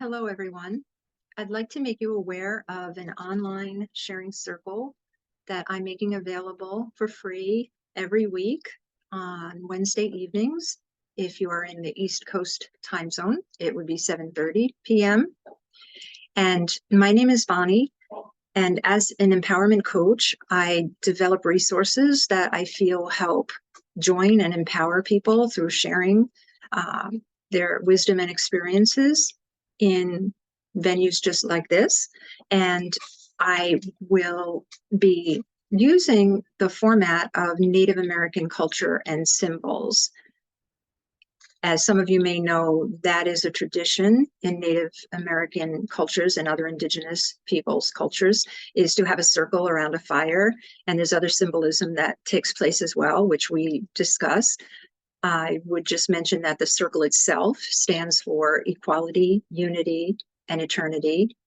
Hello, everyone. I'd like to make you aware of an online sharing circle that I'm making available for free every week on Wednesday evenings. If you are in the East Coast time zone, it would be 7:30 p.m. And my name is Bonnie. And as an empowerment coach, I develop resources that I feel help join and empower people through sharing their wisdom and experiences in venues just like this. And I will be using the format of Native American culture and symbols. As some of you may know, that is a tradition in Native American cultures and other indigenous peoples' cultures, is to have a circle around a fire. And there's other symbolism that takes place as well, which we discuss. I would just mention that the circle itself stands for equality, unity, and eternity.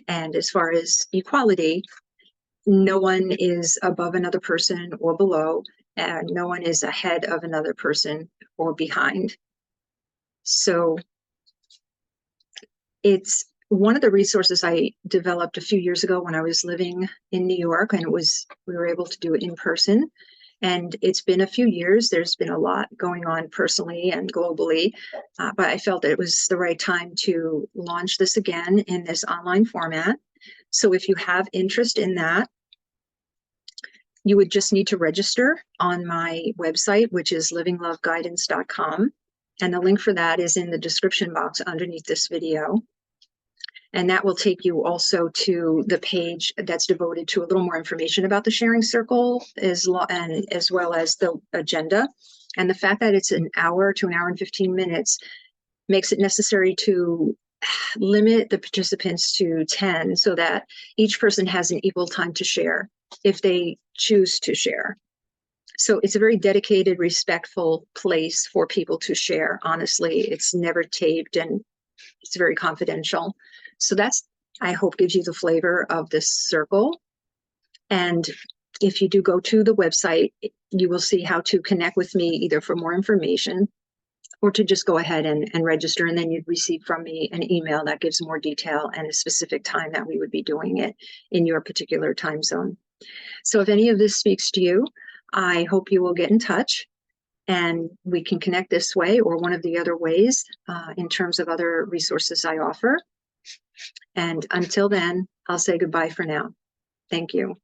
And as far as equality, no one is above another person or below, and no one is ahead of another person or behind. So it's one of the resources I developed a few years ago when I was living in New York, and we were able to do it in person. And it's been a few years. There's been a lot going on personally and globally, but I felt that it was the right time to launch this again in this online format. So if you have interest in that, you would just need to register on my website, which is livingloveguidance.com. And the link for that is in the description box underneath this video. And that will take you also to the page that's devoted to a little more information about the sharing circle, as well as the agenda. And the fact that it's an hour to an hour and 15 minutes makes it necessary to limit the participants to 10 so that each person has an equal time to share if they choose to share. So it's a very dedicated, respectful place for people to share. Honestly, it's never taped and it's very confidential. So that's, I hope, gives you the flavor of this circle. And if you do go to the website, you will see how to connect with me either for more information or to just go ahead and register. And then you'd receive from me an email that gives more detail and a specific time that we would be doing it in your particular time zone. So if any of this speaks to you, I hope you will get in touch and we can connect this way or one of the other ways in terms of other resources I offer. And until then, I'll say goodbye for now. Thank you.